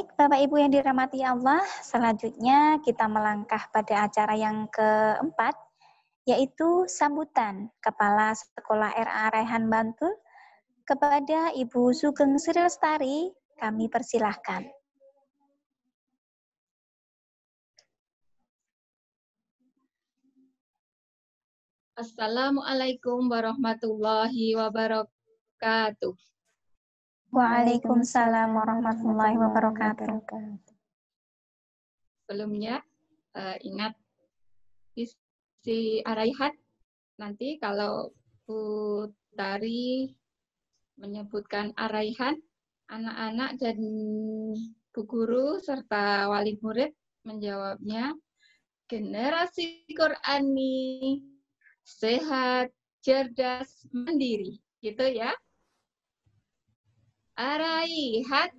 Baik, Bapak Ibu yang dirahmati Allah, selanjutnya kita melangkah pada acara yang keempat, yaitu sambutan Kepala Sekolah RA Raihan Bantul kepada Ibu Sugeng Sri Lestari. Kami persilahkan. Assalamualaikum warahmatullahi wabarakatuh. Waalaikumsalam warahmatullahi wabarakatuh. Sebelumnya ingat isi araihan. Nanti kalau Bu Tari menyebutkan araihan, anak-anak dan Bu Guru serta wali murid menjawabnya generasi Qurani, sehat, cerdas, mandiri. Gitu ya. Araihan.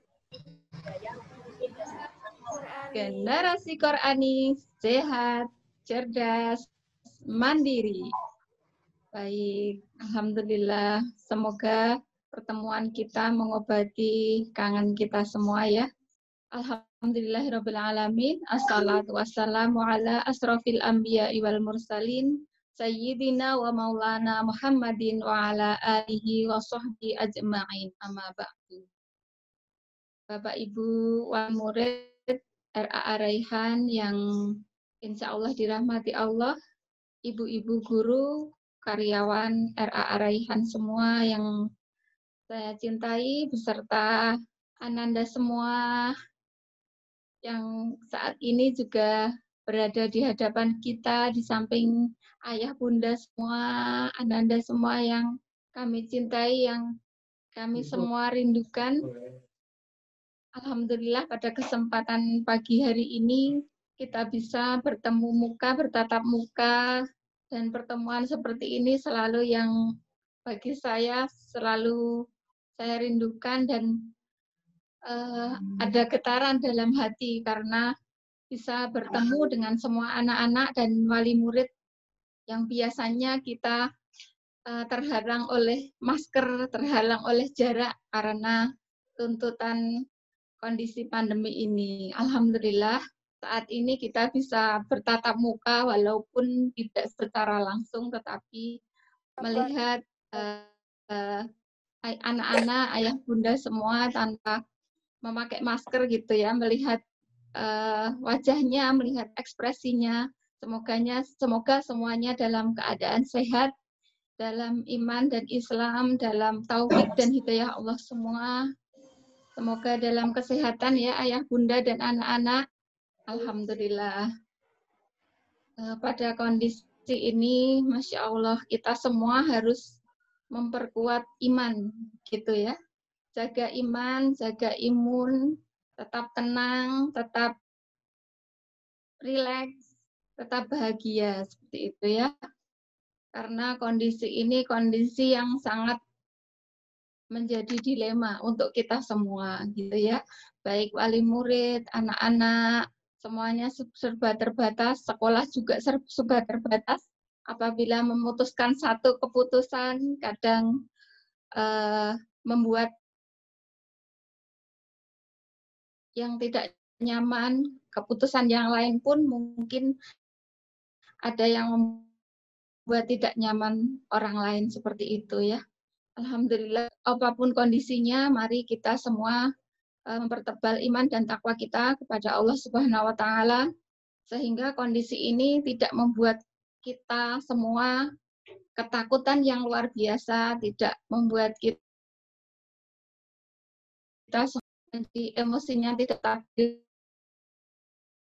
Generasi Qurani, sehat, cerdas, mandiri. Baik, alhamdulillah. Semoga pertemuan kita mengobati kangen kita semua ya. Alhamdulillahirabbil alamin. Assalatu wassalamu ala asrofil anbiya'i wal mursalin sayyidina wa maulana Muhammadin wa ala alihi wa sahbihi ajma'in. Amma ba'du. Bapak Ibu wali murid RA Raihan yang insya Allah dirahmati Allah, ibu-ibu guru, karyawan RA Raihan semua yang saya cintai, beserta Ananda semua yang saat ini juga berada di hadapan kita, di samping ayah bunda semua, Ananda semua yang kami cintai, yang kami semua rindukan. Alhamdulillah pada kesempatan pagi hari ini kita bisa bertemu muka, bertatap muka, dan pertemuan seperti ini selalu yang bagi saya selalu saya rindukan dan ada getaran dalam hati karena bisa bertemu dengan semua anak-anak dan wali murid yang biasanya kita terhalang oleh masker, terhalang oleh jarak karena tuntutan kondisi pandemi ini. Alhamdulillah saat ini kita bisa bertatap muka walaupun tidak secara langsung tetapi melihat anak-anak, ayah bunda semua tanpa memakai masker gitu ya, melihat wajahnya, melihat ekspresinya. Semoga semuanya dalam keadaan sehat, dalam iman dan Islam, dalam taufik dan hidayah Allah semua. Semoga dalam kesehatan ya ayah bunda dan anak-anak. Alhamdulillah. Pada kondisi ini, Masya Allah, kita semua harus memperkuat iman gitu ya. Jaga iman, jaga imun, tetap tenang, tetap rileks, tetap bahagia seperti itu ya. Karena kondisi ini kondisi yang sangat menjadi dilema untuk kita semua gitu ya. Baik wali murid, anak-anak, semuanya serba terbatas, sekolah juga serba terbatas. Apabila memutuskan satu keputusan kadang membuat yang tidak nyaman, keputusan yang lain pun mungkin ada yang membuat tidak nyaman orang lain seperti itu ya. Alhamdulillah, apapun kondisinya, mari kita semua mempertebal iman dan takwa kita kepada Allah Subhanahu wa Ta'ala, sehingga kondisi ini tidak membuat kita semua ketakutan yang luar biasa, tidak membuat kita emosinya tidak stabil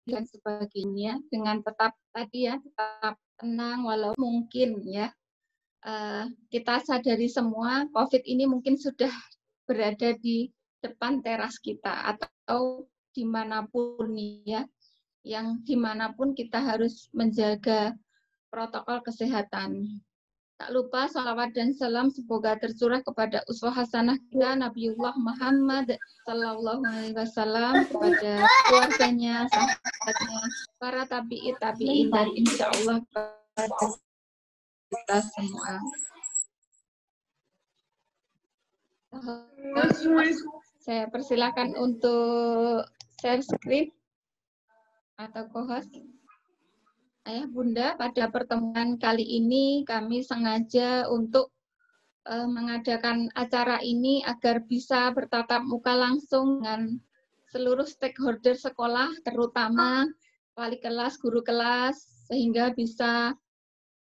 dan sebagainya, dengan tetap tadi ya, tetap tenang walau mungkin ya. Kita sadari semua COVID ini mungkin sudah berada di depan teras kita atau dimanapun ya, yang dimanapun kita harus menjaga protokol kesehatan. Tak lupa salawat dan salam semoga tercurah kepada uswah hasanah kita Nabiullah Muhammad Sallallahu Alaihi Wasallam, kepada keluarganya, sahabatnya, para tabi'in dan insya Allah kita semua. Saya persilakan untuk share screen atau co-host. Ayah Bunda, pada pertemuan kali ini kami sengaja untuk mengadakan acara ini agar bisa bertatap muka langsung dengan seluruh stakeholder sekolah, terutama wali kelas, guru kelas, sehingga bisa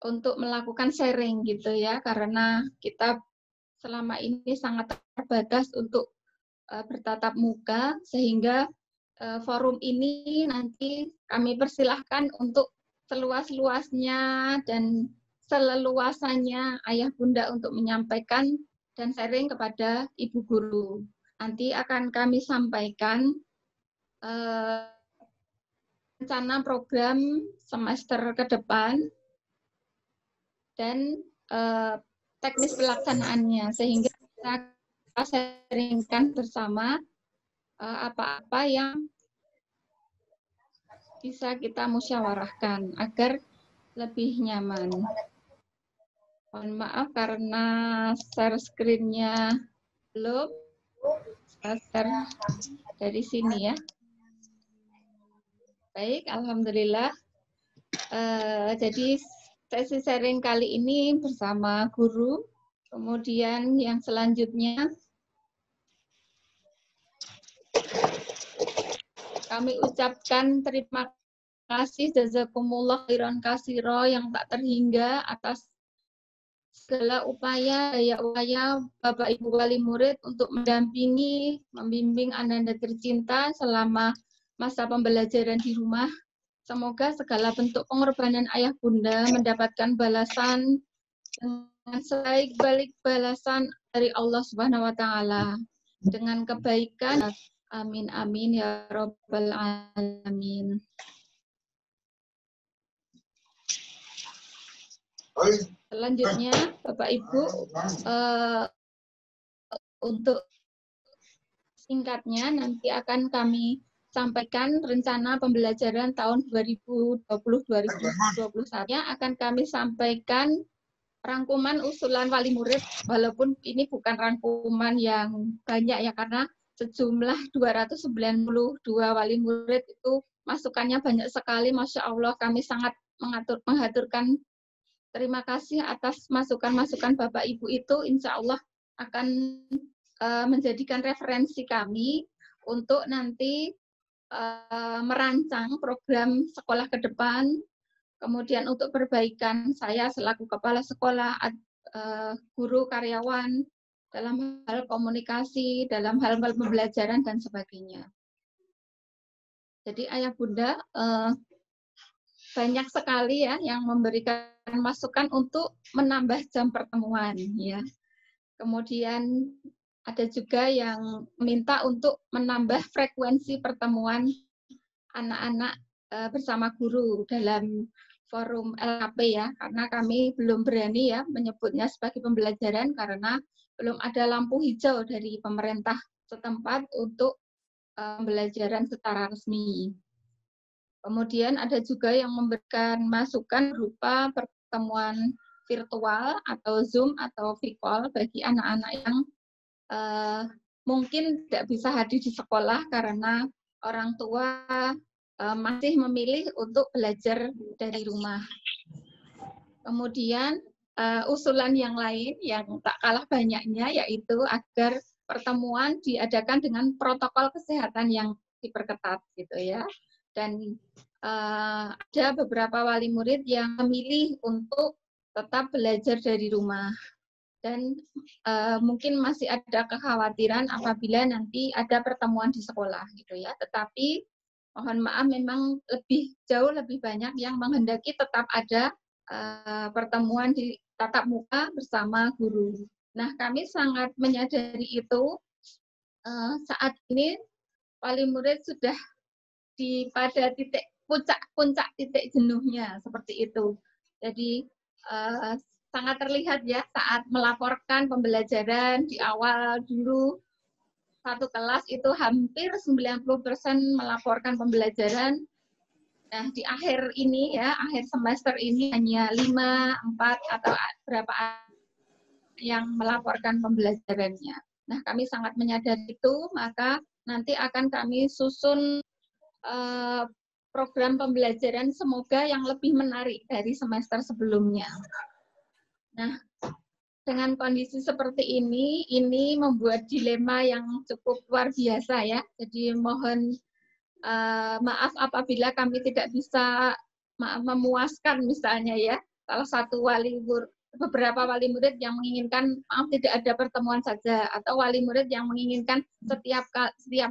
untuk melakukan sharing gitu ya, karena kita selama ini sangat terbatas untuk bertatap muka, sehingga forum ini nanti kami persilahkan untuk seluas-luasnya dan seleluasannya Ayah Bunda untuk menyampaikan dan sharing kepada Ibu Guru. Nanti akan kami sampaikan rencana program semester ke depan dan teknis pelaksanaannya, sehingga kita sharingkan bersama apa-apa yang bisa kita musyawarahkan agar lebih nyaman. Mohon maaf karena share screen-nya belum. Saya share dari sini ya. Baik, alhamdulillah. Jadi sesi sharing kali ini bersama guru. Kemudian yang selanjutnya kami ucapkan terima kasih jazakumullah khairan katsira yang tak terhingga atas segala upaya Bapak Ibu wali murid untuk mendampingi, membimbing Ananda tercinta selama masa pembelajaran di rumah. Semoga segala bentuk pengorbanan ayah bunda mendapatkan balasan dengan sebaik-baik balasan dari Allah Subhanahu wa taala dengan kebaikan. Amin amin ya rabbal alamin. Selanjutnya Bapak Ibu untuk singkatnya nanti akan kami sampaikan rencana pembelajaran tahun 2020-2021 akan kami sampaikan rangkuman usulan wali murid, walaupun ini bukan rangkuman yang banyak ya, karena sejumlah 292 wali murid itu masukannya banyak sekali. Masya Allah, kami sangat mengaturkan terima kasih atas masukan-masukan Bapak Ibu itu. Insya Allah akan menjadikan referensi kami untuk nanti merancang program sekolah ke depan. Kemudian untuk perbaikan saya selaku kepala sekolah, guru, karyawan, dalam hal komunikasi, dalam hal pembelajaran, dan sebagainya. Jadi ayah bunda banyak sekali ya yang memberikan masukan untuk menambah jam pertemuan. Ya. Kemudian ada juga yang meminta untuk menambah frekuensi pertemuan anak-anak bersama guru dalam forum LKP ya, karena kami belum berani ya menyebutnya sebagai pembelajaran karena belum ada lampu hijau dari pemerintah setempat untuk pembelajaran secara resmi. Kemudian ada juga yang memberikan masukan berupa pertemuan virtual atau Zoom atau Vicall bagi anak-anak yang mungkin tidak bisa hadir di sekolah karena orang tua masih memilih untuk belajar dari rumah. Kemudian usulan yang lain yang tak kalah banyaknya yaitu agar pertemuan diadakan dengan protokol kesehatan yang diperketat gitu ya. Dan ada beberapa wali murid yang memilih untuk tetap belajar dari rumah. Dan mungkin masih ada kekhawatiran apabila nanti ada pertemuan di sekolah gitu ya. Tetapi mohon maaf memang jauh lebih banyak yang menghendaki tetap ada pertemuan di tatap muka bersama guru. Nah, kami sangat menyadari itu. Saat ini wali murid sudah pada titik puncak titik jenuhnya seperti itu. Jadi sangat terlihat ya saat melaporkan pembelajaran di awal dulu satu kelas itu hampir 90% melaporkan pembelajaran. Nah, di akhir ini ya, akhir semester ini hanya 5, 4 atau berapa yang melaporkan pembelajarannya. Nah, kami sangat menyadari itu, maka nanti akan kami susun eh, program pembelajaran semoga yang lebih menarik dari semester sebelumnya. Nah, dengan kondisi seperti ini membuat dilema yang cukup luar biasa ya. Jadi mohon maaf apabila kami tidak bisa memuaskan misalnya ya. Salah satu beberapa wali murid yang menginginkan maaf tidak ada pertemuan saja, atau wali murid yang menginginkan setiap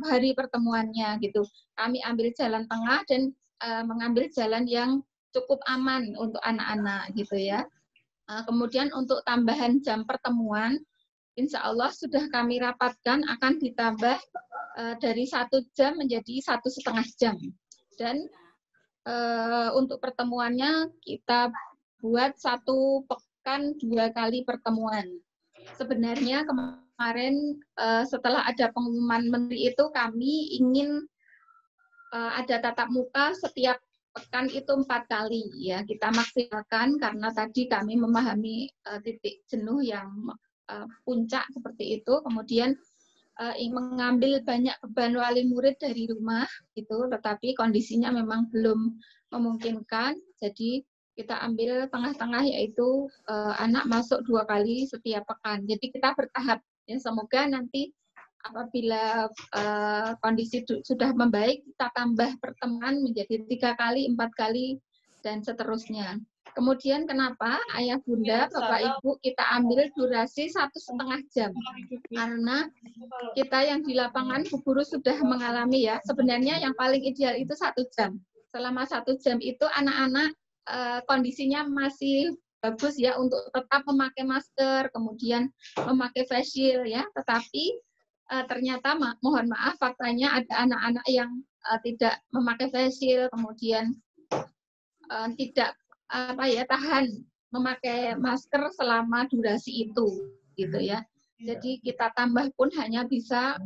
hari pertemuannya gitu. Kami ambil jalan tengah dan mengambil jalan yang cukup aman untuk anak-anak gitu ya. Kemudian untuk tambahan jam pertemuan, insya Allah sudah kami rapatkan akan ditambah dari 1 jam menjadi 1,5 jam. Dan untuk pertemuannya kita buat 1 pekan 2 kali pertemuan. Sebenarnya kemarin setelah ada pengumuman menteri itu kami ingin ada tatap muka setiap pekan itu 4 kali ya, kita maksimalkan karena tadi kami memahami titik jenuh yang puncak seperti itu. Kemudian mengambil banyak beban wali murid dari rumah gitu, tetapi kondisinya memang belum memungkinkan. Jadi kita ambil tengah-tengah, yaitu anak masuk 2 kali setiap pekan. Jadi kita bertahap ya, semoga nanti apabila kondisi sudah membaik, kita tambah pertemuan menjadi 3 kali, 4 kali, dan seterusnya. Kemudian kenapa ayah bunda, bapak ibu kita ambil durasi 1,5 jam? Karena kita yang di lapangan Bu Guru sudah mengalami ya, sebenarnya yang paling ideal itu 1 jam. Selama 1 jam itu anak-anak kondisinya masih bagus ya untuk tetap memakai masker, kemudian memakai face shield ya. Tetapi ternyata mohon maaf faktanya ada anak-anak yang tidak memakai face shield, kemudian tidak tahan memakai masker selama durasi itu gitu ya. Jadi kita tambah pun hanya bisa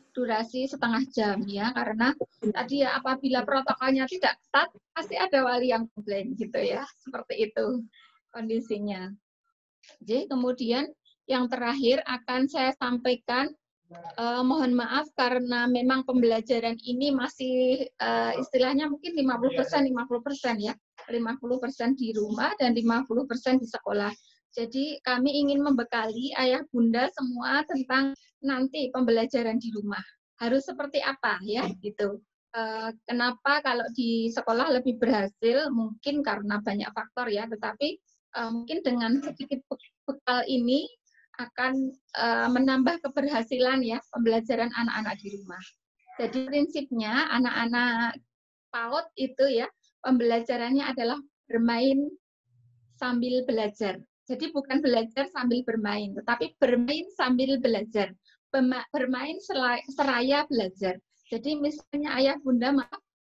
durasi 1/2 jam ya, karena tadi ya apabila protokolnya tidak ketat pasti ada wali yang komplain gitu ya, seperti itu kondisinya. Jadi kemudian yang terakhir akan saya sampaikan, mohon maaf karena memang pembelajaran ini masih istilahnya mungkin 50% ya, 50% di rumah dan 50% di sekolah. Jadi kami ingin membekali ayah bunda semua tentang nanti pembelajaran di rumah harus seperti apa ya gitu. Kenapa kalau di sekolah lebih berhasil? Mungkin karena banyak faktor ya, tetapi mungkin dengan sedikit bekal ini akan menambah keberhasilan ya pembelajaran anak-anak di rumah. Jadi prinsipnya anak-anak PAUD itu ya pembelajarannya adalah bermain sambil belajar. Jadi bukan belajar sambil bermain, tetapi bermain sambil belajar. Bermain seraya belajar. Jadi misalnya ayah bunda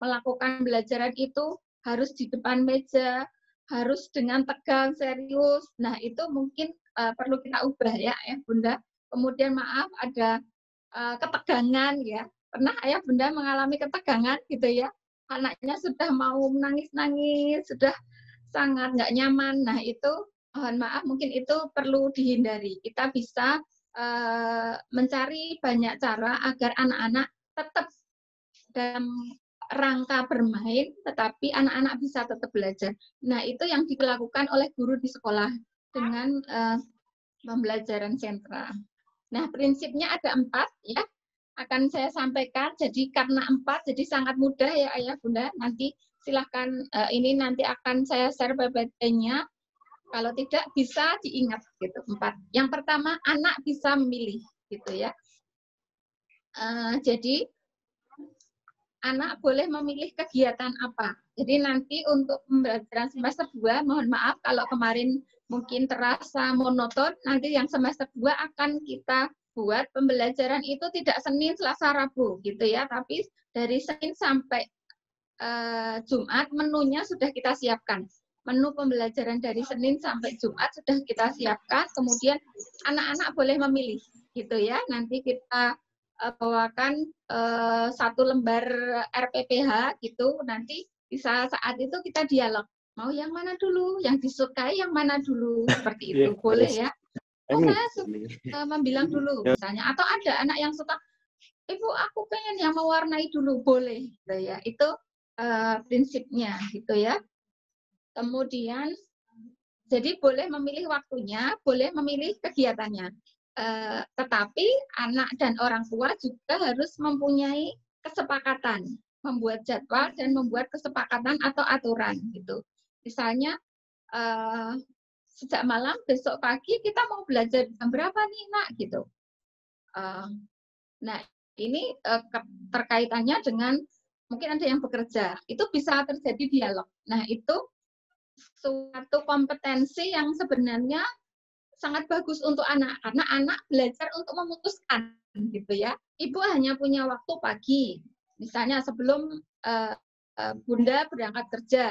melakukan pembelajaran itu harus di depan meja, harus dengan tegang, serius. Nah itu mungkin perlu kita ubah ya ayah bunda. Kemudian maaf ada ketegangan ya. Pernah ayah bunda mengalami ketegangan gitu ya. Anaknya sudah mau menangis-nangis, sudah sangat nggak nyaman. Nah itu mohon maaf mungkin itu perlu dihindari. Kita bisa mencari banyak cara agar anak-anak tetap dalam rangka bermain, tetapi anak-anak bisa tetap belajar. Nah itu yang dilakukan oleh guru di sekolah dengan pembelajaran sentra. Nah prinsipnya ada 4 ya, akan saya sampaikan. Jadi karena 4, jadi sangat mudah ya ayah bunda. Nanti silahkan ini nanti akan saya share PPT-nya. Kalau tidak bisa diingat gitu 4. Yang pertama anak bisa memilih gitu ya. Jadi anak boleh memilih kegiatan apa. Jadi nanti untuk pembelajaran semester 2, mohon maaf kalau kemarin mungkin terasa monoton, nanti yang semester 2 akan kita buat pembelajaran itu tidak Senin, Selasa, Rabu gitu ya, tapi dari Senin sampai Jumat menunya sudah kita siapkan. Menu pembelajaran dari Senin sampai Jumat sudah kita siapkan, kemudian anak-anak boleh memilih gitu ya. Nanti kita bawakan 1 lembar RPPH gitu, nanti bisa saat itu kita dialog. Mau yang mana dulu? Yang disukai yang mana dulu? Seperti itu. Boleh ya? Oh, saya suka membilang dulu misalnya. Atau ada anak yang suka Ibu aku pengen yang mewarnai dulu, boleh gitu ya. Itu prinsipnya gitu ya. Kemudian jadi boleh memilih waktunya, boleh memilih kegiatannya. Tetapi anak dan orang tua juga harus mempunyai kesepakatan, membuat jadwal dan membuat kesepakatan atau aturan gitu. Misalnya sejak malam besok pagi kita mau belajar jam berapa nih nak gitu. Nah ini terkaitannya dengan mungkin ada yang bekerja, itu bisa terjadi dialog. Nah itu suatu kompetensi yang sebenarnya sangat bagus untuk anak karena anak belajar untuk memutuskan gitu ya. Ibu hanya punya waktu pagi, misalnya sebelum bunda berangkat kerja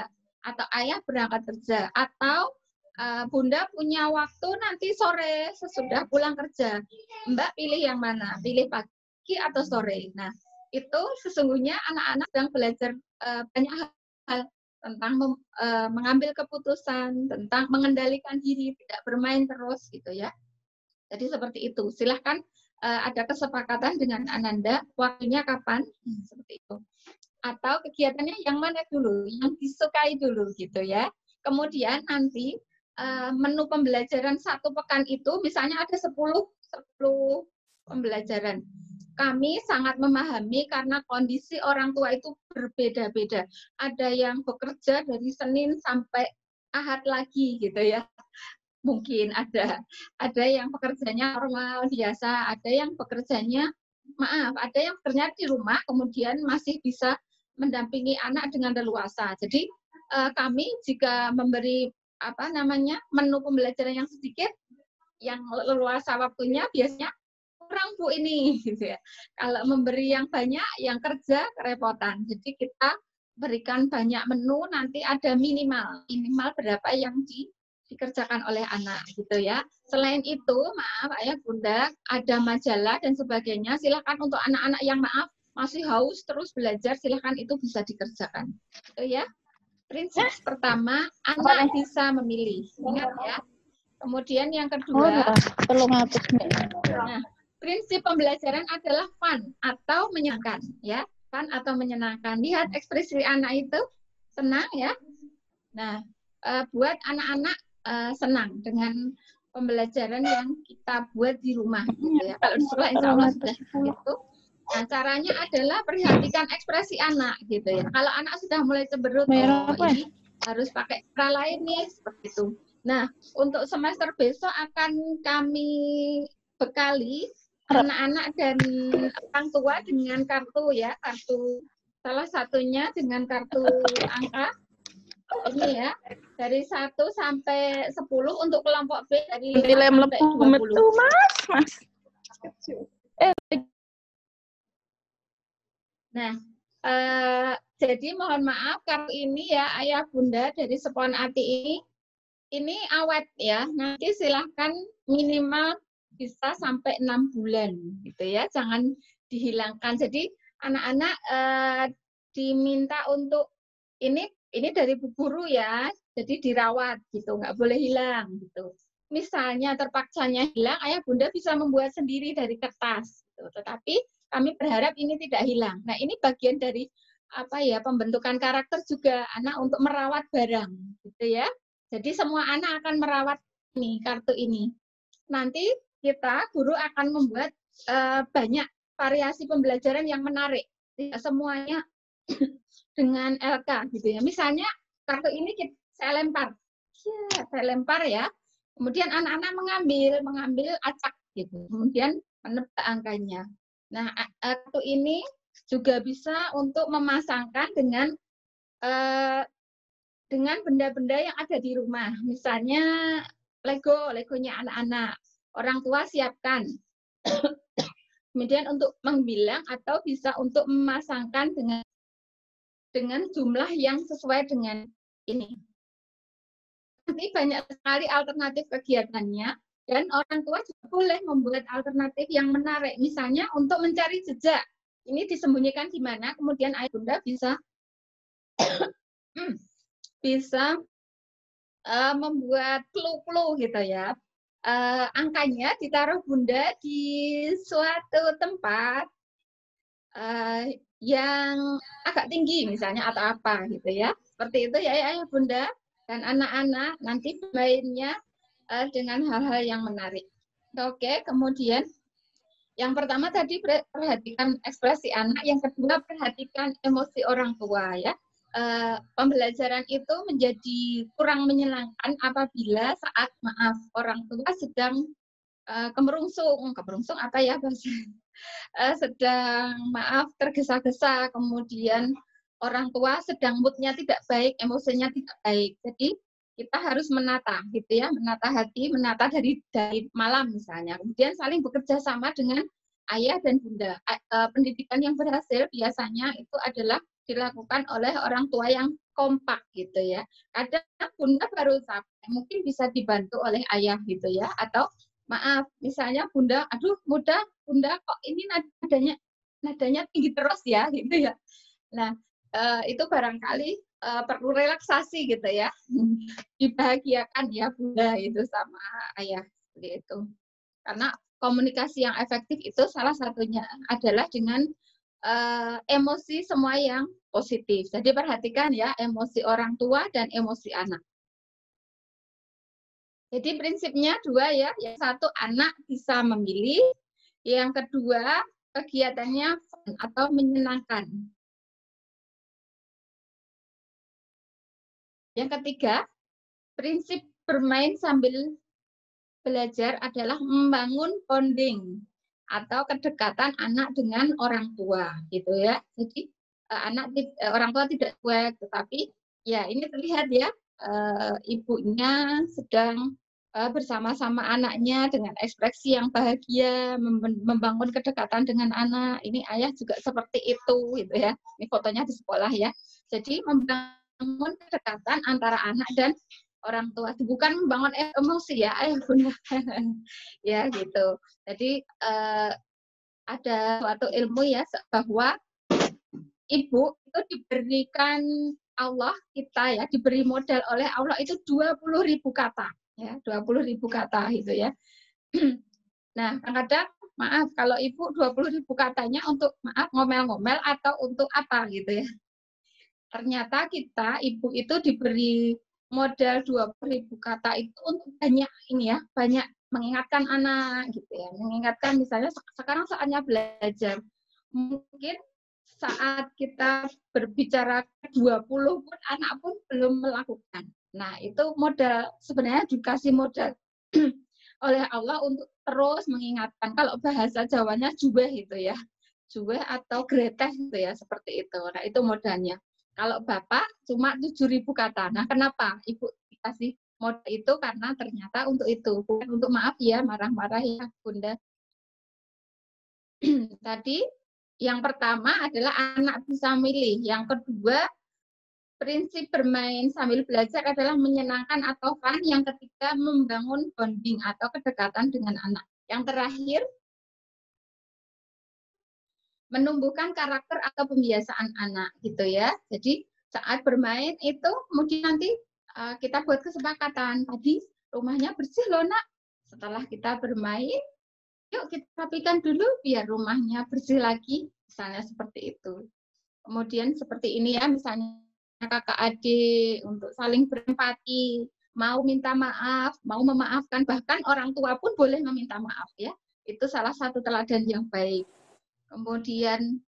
atau ayah berangkat kerja atau bunda punya waktu nanti sore sesudah pulang kerja. Mbak pilih yang mana? Pilih pagi atau sore? Nah, itu sesungguhnya anak-anak sedang belajar banyak hal tentang mengambil keputusan, tentang mengendalikan diri, tidak bermain terus gitu ya. Jadi seperti itu. Silahkan ada kesepakatan dengan Ananda, waktunya kapan, seperti itu. Atau kegiatannya yang mana dulu, yang disukai dulu gitu ya. Kemudian nanti menu pembelajaran satu pekan itu, misalnya ada 10 pembelajaran. Kami sangat memahami karena kondisi orang tua itu berbeda-beda. Ada yang bekerja dari Senin sampai Ahad lagi gitu ya. Mungkin ada yang pekerjanya normal biasa, ada yang pekerjanya ada yang bekerja di rumah kemudian masih bisa mendampingi anak dengan leluasa. Jadi kami jika memberi menu pembelajaran yang sedikit, yang leluasa waktunya biasanya kurang Bu ini gitu ya. Kalau memberi yang banyak, yang kerja kerepotan. Jadi kita berikan banyak menu, nanti ada minimal berapa yang dikerjakan oleh anak gitu ya. Selain itu, maaf Ayah Bunda, ada majalah dan sebagainya. Silakan untuk anak-anak yang masih haus terus belajar, silakan itu bisa dikerjakan. Gitu ya. Prinsip pertama, anak bisa memilih. Ingat ya. Kemudian yang kedua, nah, prinsip pembelajaran adalah fun atau menyenangkan, ya. Fun atau menyenangkan. Lihat ekspresi anak itu senang, ya. Nah, buat anak-anak senang dengan pembelajaran yang kita buat di rumah, gitu ya. Kalau di sekolah insya Allah sudah gitu. Nah, caranya adalah perhatikan ekspresi anak, gitu ya. Kalau anak sudah mulai cemberut, ini harus pakai cara lain nih, seperti itu. Nah, untuk semester besok akan kami bekali anak-anak dan orang tua dengan kartu ya, kartu salah satunya dengan kartu angka ini ya, dari 1 sampai 10 untuk kelompok B dari 5 sampai 20. Mas. Nah, jadi mohon maaf kartu ini ya Ayah Bunda dari Sepon Ati ini awet ya. Nanti silahkan minimal bisa sampai 6 bulan gitu ya. Jangan dihilangkan. Jadi anak-anak diminta untuk ini dari Bu Guru ya. Jadi dirawat gitu, nggak boleh hilang gitu. Misalnya terpaksanya hilang, Ayah Bunda bisa membuat sendiri dari kertas. Gitu. Tetapi kami berharap ini tidak hilang. Nah ini bagian dari pembentukan karakter juga anak untuk merawat barang gitu ya. Jadi semua anak akan merawat ini kartu ini. Nanti kita guru akan membuat banyak variasi pembelajaran yang menarik. Tidak semuanya dengan LK gitu ya. Misalnya kartu ini saya lempar. Saya lempar ya. Kemudian anak-anak mengambil acak gitu. Kemudian menebak angkanya. Nah, kartu ini juga bisa untuk memasangkan dengan benda-benda yang ada di rumah. Misalnya Legonya anak-anak. Orang tua siapkan. Kemudian untuk mengbilang atau bisa untuk memasangkan dengan jumlah yang sesuai dengan ini. Nanti banyak sekali alternatif kegiatannya dan orang tua juga boleh membuat alternatif yang menarik. Misalnya untuk mencari jejak. Ini disembunyikan di mana, kemudian Ayah Bunda bisa membuat clue-clue gitu ya. Angkanya ditaruh Bunda di suatu tempat yang agak tinggi misalnya atau apa gitu ya. Seperti itu ya ayah bunda dan anak-anak nanti bermainnya dengan hal-hal yang menarik. Oke, kemudian yang pertama tadi perhatikan ekspresi anak, yang kedua perhatikan emosi orang tua ya. Pembelajaran itu menjadi kurang menyenangkan apabila saat orang tua sedang kemerungsung apa ya bahasa sedang tergesa-gesa, kemudian orang tua sedang moodnya tidak baik, emosinya tidak baik. Jadi kita harus menata gitu ya, menata hati, menata dari malam misalnya. Kemudian saling bekerja sama dengan ayah dan bunda. Pendidikan yang berhasil biasanya itu adalah dilakukan oleh orang tua yang kompak gitu ya. Kadang bunda baru sampai, mungkin bisa dibantu oleh ayah gitu ya, atau maaf, misalnya bunda, aduh bunda kok ini nadanya tinggi terus ya gitu ya. Nah, itu barangkali perlu relaksasi gitu ya. Dibahagiakan ya bunda itu sama ayah seperti itu. Karena komunikasi yang efektif itu salah satunya adalah dengan emosi semua yang positif. Jadi perhatikan ya emosi orang tua dan emosi anak. Jadi prinsipnya dua ya, yang satu anak bisa memilih, yang kedua kegiatannya fun atau menyenangkan. Yang ketiga, prinsip bermain sambil belajar adalah membangun bonding atau kedekatan anak dengan orang tua, gitu ya. Jadi orang tua tidak cuek, tetapi ya ini terlihat ya ibunya sedang bersama-sama anaknya dengan ekspresi yang bahagia, membangun kedekatan dengan anak. Ini ayah juga seperti itu, gitu ya. Ini fotonya di sekolah ya. Jadi membangun kedekatan antara anak dan orang tua, bukan membangun emosi ya, ayah bunda. Ya gitu. Jadi ada suatu ilmu ya bahwa ibu itu diberikan Allah kita ya, diberi modal oleh Allah itu 20.000 kata ya, 20.000 kata gitu ya. Nah, kadang-kadang maaf kalau ibu 20.000 katanya untuk maaf ngomel-ngomel atau untuk apa gitu ya. Ternyata kita ibu itu diberi modal 20.000 kata itu untuk banyak ini ya, banyak mengingatkan anak gitu ya. Mengingatkan misalnya sekarang saatnya belajar. Mungkin saat kita berbicara 20 pun anak pun belum melakukan. Nah, itu modal, sebenarnya dikasih modal oleh Allah untuk terus mengingatkan. Kalau bahasa Jawanya jubeh itu ya. Jubeh atau greteh itu ya, seperti itu. Nah, itu modalnya. Kalau Bapak cuma 7.000 kata. Nah, kenapa Ibu dikasih modal itu? Karena ternyata untuk itu. Bukan untuk maaf ya, marah-marah ya Bunda. Tadi yang pertama adalah anak bisa milih. Yang kedua, prinsip bermain sambil belajar adalah menyenangkan atau fun. Yang ketiga, membangun bonding atau kedekatan dengan anak. Yang terakhir, menumbuhkan karakter atau pembiasaan anak gitu ya. Jadi saat bermain itu mungkin nanti kita buat kesepakatan. Tadi rumahnya bersih loh nak. Setelah kita bermain, yuk kita rapikan dulu biar rumahnya bersih lagi. Misalnya seperti itu. Kemudian seperti ini ya, misalnya kakak adik untuk saling berempati, mau minta maaf, mau memaafkan, bahkan orang tua pun boleh meminta maaf ya. Itu salah satu teladan yang baik. Kemudian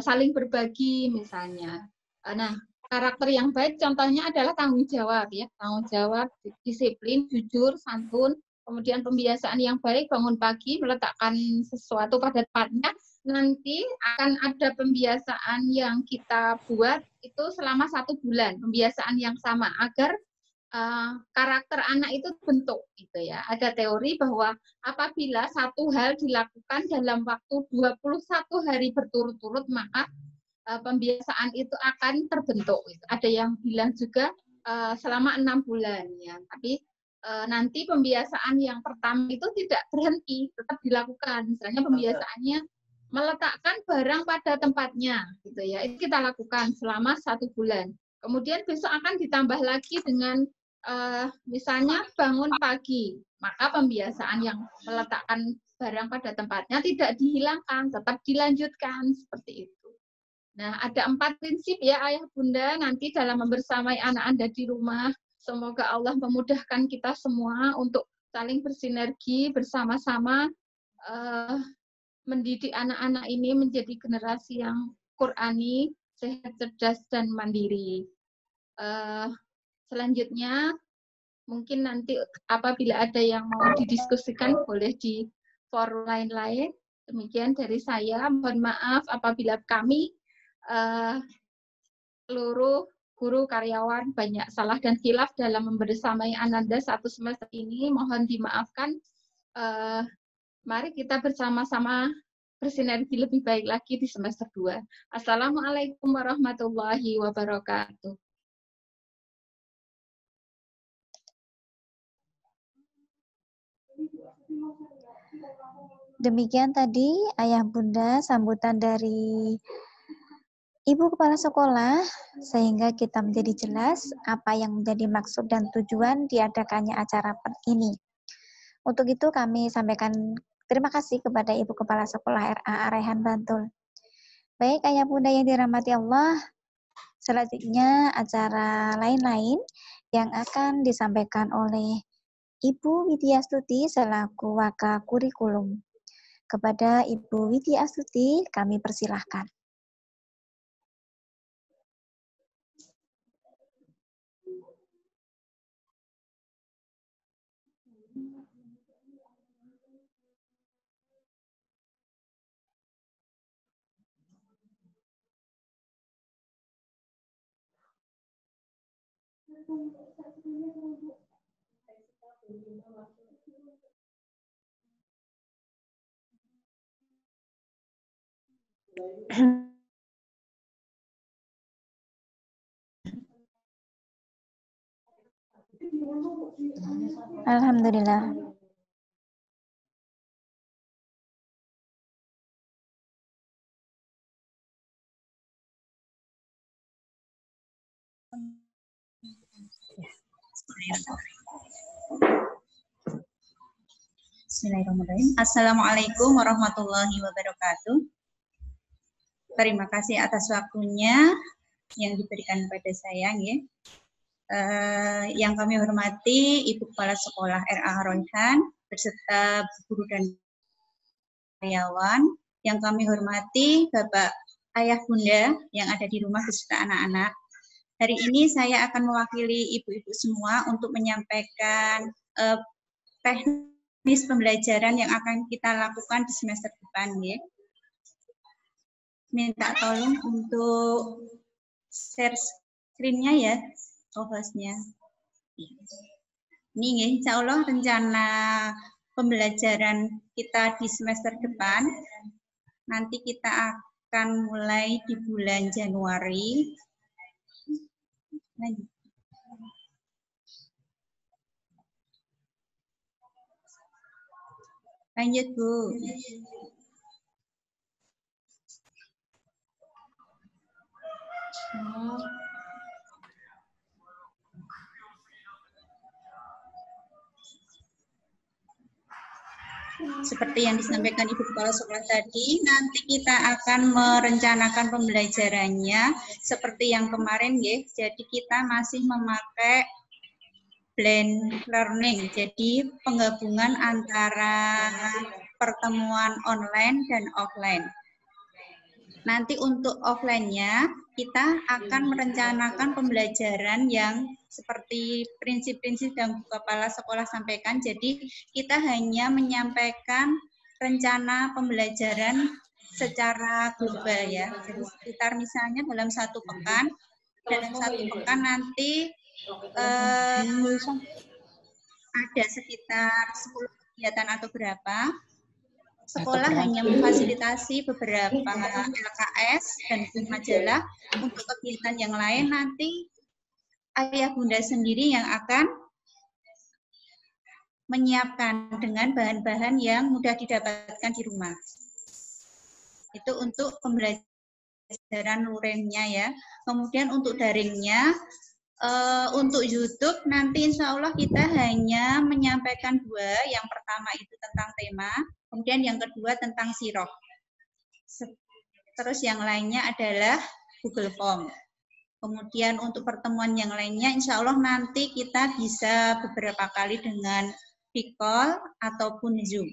saling berbagi misalnya. Nah, karakter yang baik contohnya adalah tanggung jawab ya, tanggung jawab, disiplin, jujur, santun, kemudian pembiasaan yang baik, bangun pagi, meletakkan sesuatu pada tempatnya. Nanti akan ada pembiasaan yang kita buat itu selama 1 bulan, pembiasaan yang sama agar karakter anak itu bentuk gitu ya. Ada teori bahwa apabila satu hal dilakukan dalam waktu 21 hari berturut-turut maka pembiasaan itu akan terbentuk. Ada yang bilang juga selama 6 bulan ya. Tapi nanti pembiasaan yang pertama itu tidak berhenti, tetap dilakukan. Misalnya pembiasaannya meletakkan barang pada tempatnya gitu ya. Itu kita lakukan selama 1 bulan. Kemudian besok akan ditambah lagi dengan misalnya bangun pagi, maka pembiasaan yang meletakkan barang pada tempatnya, tidak dihilangkan, tetap dilanjutkan seperti itu. Nah, ada 4 prinsip ya Ayah Bunda nanti dalam membersamai anak Anda di rumah. Semoga Allah memudahkan kita semua untuk saling bersinergi bersama-sama mendidik anak-anak ini menjadi generasi yang Qurani, sehat, cerdas, dan mandiri. Selanjutnya, mungkin nanti apabila ada yang mau didiskusikan, boleh di forum lain-lain. Demikian dari saya. Mohon maaf apabila kami seluruh guru karyawan banyak salah dan khilaf dalam membersamai Ananda satu semester ini. Mohon dimaafkan. Mari kita bersama-sama bersinergi lebih baik lagi di semester 2. Assalamualaikum warahmatullahi wabarakatuh. Demikian tadi Ayah Bunda sambutan dari Ibu Kepala Sekolah, sehingga kita menjadi jelas apa yang menjadi maksud dan tujuan diadakannya acara ini. Untuk itu kami sampaikan terima kasih kepada Ibu Kepala Sekolah RA Raihan Bantul. Baik Ayah Bunda yang dirahmati Allah, selanjutnya acara lain-lain yang akan disampaikan oleh Ibu Widya Astuti selaku Waka Kurikulum. Kepada Ibu Widya Astuti kami persilahkan. Alhamdulillah. Bismillahirrahmanirrahim. Assalamualaikum warahmatullahi wabarakatuh. Terima kasih atas waktunya yang diberikan pada saya. Ya. Yang kami hormati Ibu Kepala Sekolah RA Raihan beserta guru dan karyawan. Yang kami hormati Bapak Ayah Bunda yang ada di rumah beserta anak-anak. Hari ini saya akan mewakili ibu-ibu semua untuk menyampaikan teknis pembelajaran yang akan kita lakukan di semester depan. Ya. Minta tolong untuk share screen-nya ya, hostnya. Ini ya, insya Allah rencana pembelajaran kita di semester depan. Nanti kita akan mulai di bulan Januari. Lanjut, Bu. Seperti yang disampaikan Ibu Kepala Sekolah tadi, nanti kita akan merencanakan pembelajarannya seperti yang kemarin, ya. Jadi kita masih memakai blend learning, jadi penggabungan antara pertemuan online dan offline. Nanti untuk offline-nya, kita akan merencanakan pembelajaran yang seperti prinsip-prinsip yang Kepala Sekolah sampaikan. Jadi kita hanya menyampaikan rencana pembelajaran secara global ya. Jadi sekitar misalnya dalam satu pekan nanti ada sekitar 10 kegiatan atau berapa. Sekolah hanya memfasilitasi beberapa LKS dan majalah. Untuk kegiatan yang lain nanti Ayah Bunda sendiri yang akan menyiapkan dengan bahan-bahan yang mudah didapatkan di rumah. Itu untuk pembelajaran luringnya ya. Kemudian untuk daringnya, untuk YouTube nanti insya Allah kita hanya menyampaikan 2. Yang pertama itu tentang tema. Kemudian yang kedua tentang sirop. Terus yang lainnya adalah Google Form. Kemudian untuk pertemuan yang lainnya, insya Allah nanti kita bisa beberapa kali dengan video call ataupun Zoom.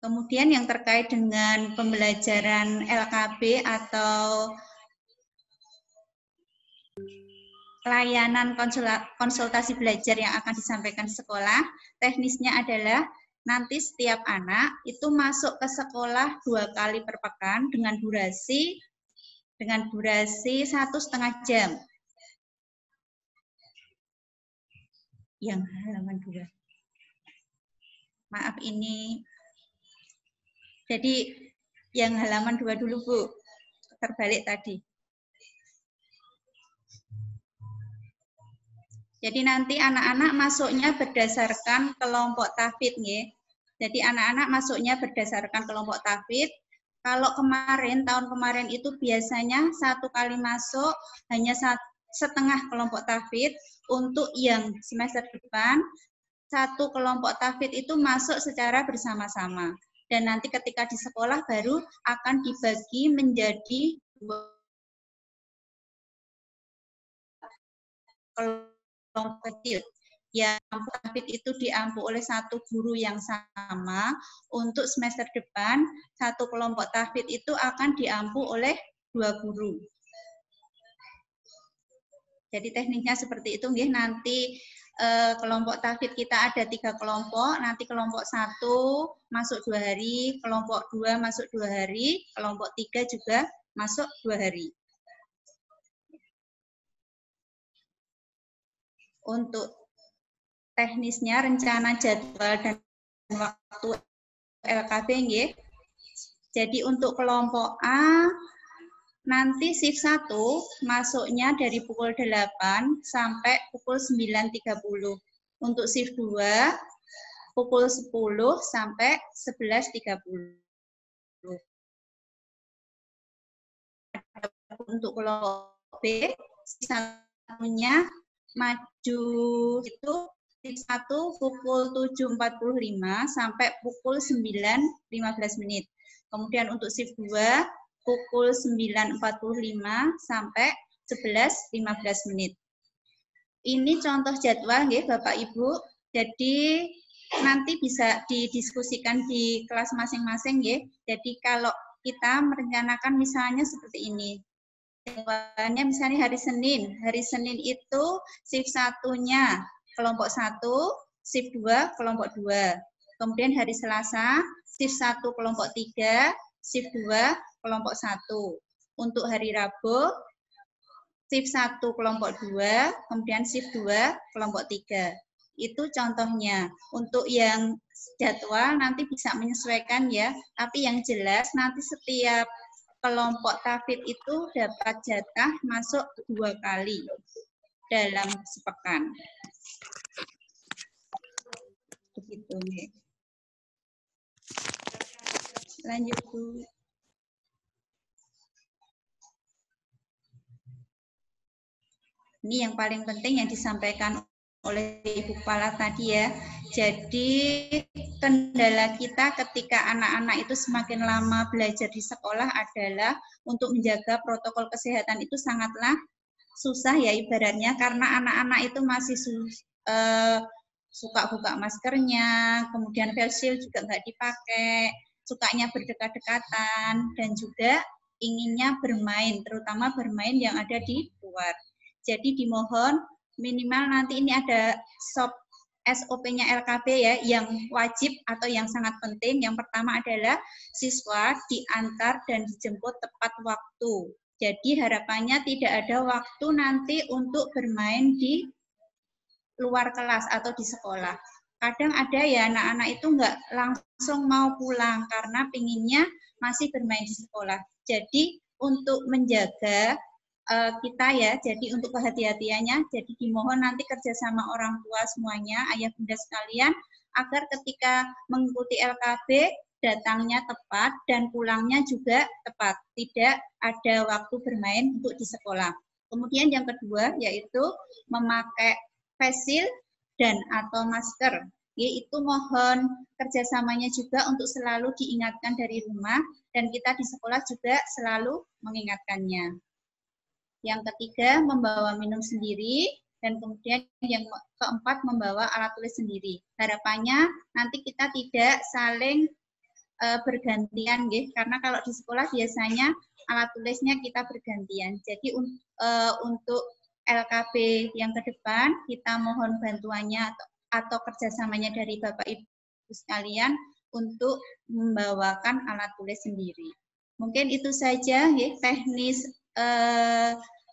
Kemudian yang terkait dengan pembelajaran LKB atau layanan konsultasi belajar yang akan disampaikan di sekolah, teknisnya adalah nanti setiap anak itu masuk ke sekolah 2 kali per pekan dengan durasi 1,5 jam. Yang halaman 2. Maaf ini. Jadi yang halaman 2 dulu, Bu. Terbalik tadi. Jadi nanti anak-anak masuknya berdasarkan kelompok tahfidz, nggih. Jadi anak-anak masuknya berdasarkan kelompok tahfidz. Kalau tahun kemarin itu biasanya 1 kali masuk hanya setengah kelompok tahfidz. Untuk yang semester depan 1 kelompok tahfidz itu masuk secara bersama-sama. Dan nanti ketika di sekolah baru akan dibagi menjadi 2 kelompok kecil. Yang tahfidz itu diampu oleh 1 guru yang sama. Untuk semester depan 1 kelompok tahfidz itu akan diampu oleh 2 guru. Jadi tekniknya seperti itu, nggih. Nanti kelompok tahfidz kita ada 3 kelompok. Nanti kelompok 1 masuk 2 hari, kelompok 2 masuk 2 hari, kelompok 3 juga masuk 2 hari. Untuk teknisnya, rencana jadwal dan waktu LKB, nggih. Jadi untuk kelompok A nanti shift 1 masuknya dari pukul 8 sampai pukul 9.30. Untuk shift 2 pukul 10 sampai 11.30. Untuk kelompok B, shift 1-nya maju itu shift 1 pukul 7.45 sampai pukul 9.15 menit. Kemudian untuk shift 2 pukul 9.45 sampai 11.15 menit. Ini contoh jadwal, nggih, Bapak Ibu. Jadi nanti bisa didiskusikan di kelas masing-masing, nggih. Jadi kalau kita merencanakan misalnya seperti ini. Jadwalnya misalnya hari Senin. Hari Senin itu shift 1-nya kelompok 1, shift 2 kelompok 2. Kemudian hari Selasa shift 1 kelompok 3, shift 2 kelompok 1. Untuk hari Rabu, shift 1 kelompok 2, kemudian shift 2 kelompok 3. Itu contohnya. Untuk yang jadwal nanti bisa menyesuaikan ya, tapi yang jelas nanti setiap kelompok tahfidz itu dapat jatah masuk 2 kali dalam sepekan. Begitu, nih. Lanjut, Bu. Ini yang paling penting yang disampaikan oleh Ibu Kepala tadi ya. Jadi kendala kita ketika anak-anak itu semakin lama belajar di sekolah adalah untuk menjaga protokol kesehatan itu sangatlah susah ya ibaratnya, karena anak-anak itu masih suka buka maskernya, kemudian face shield juga nggak dipakai, sukanya berdekat-dekatan, dan juga inginnya bermain, terutama bermain yang ada di luar. Jadi dimohon minimal nanti ini ada SOP-nya LKB ya, yang wajib atau yang sangat penting. Yang pertama adalah siswa diantar dan dijemput tepat waktu. Jadi harapannya tidak ada waktu nanti untuk bermain di luar kelas atau di sekolah. Kadang ada ya anak-anak itu nggak langsung mau pulang karena pinginnya masih bermain di sekolah. Jadi untuk menjaga kita ya, jadi untuk kehati-hatiannya, jadi dimohon nanti kerjasama orang tua semuanya, ayah bunda sekalian, agar ketika mengikuti LKB datangnya tepat dan pulangnya juga tepat, tidak ada waktu bermain untuk di sekolah. Kemudian yang kedua yaitu memakai face shield dan atau masker yaitu mohon kerjasamanya juga untuk selalu diingatkan dari rumah, dan kita di sekolah juga selalu mengingatkannya. Yang ketiga, membawa minum sendiri, dan kemudian yang keempat, membawa alat tulis sendiri. Harapannya nanti kita tidak saling bergantian, karena kalau di sekolah biasanya alat tulisnya kita bergantian. Jadi untuk LKB yang ke depan, kita mohon bantuannya atau kerjasamanya dari Bapak Ibu sekalian untuk membawakan alat tulis sendiri. Mungkin itu saja teknis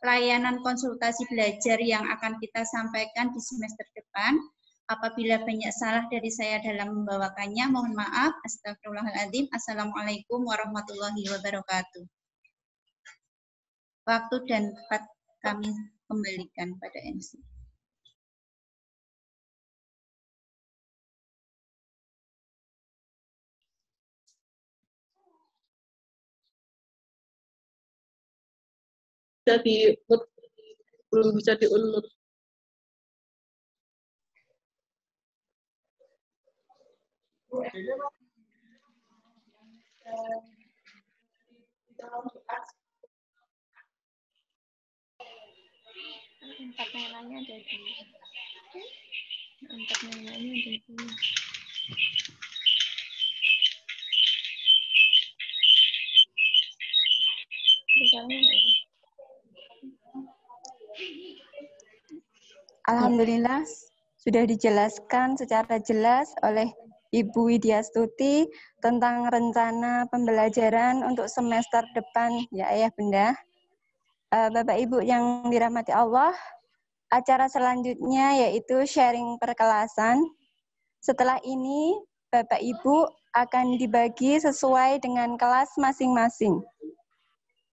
layanan konsultasi belajar yang akan kita sampaikan di semester depan. Apabila banyak salah dari saya dalam membawakannya, mohon maaf. Astagfirullahaladzim. Assalamualaikum warahmatullahi wabarakatuh. Waktu dan tempat kami kembalikan pada MC. Belum bisa diunmute. Empat nilainya ada di empat nilainya ada di Alhamdulillah sudah dijelaskan secara jelas oleh Ibu Widya Stuti tentang rencana pembelajaran untuk semester depan, ya Ayah Bunda. Bapak Ibu yang dirahmati Allah, acara selanjutnya yaitu sharing perkelasan. Setelah ini, Bapak Ibu akan dibagi sesuai dengan kelas masing-masing.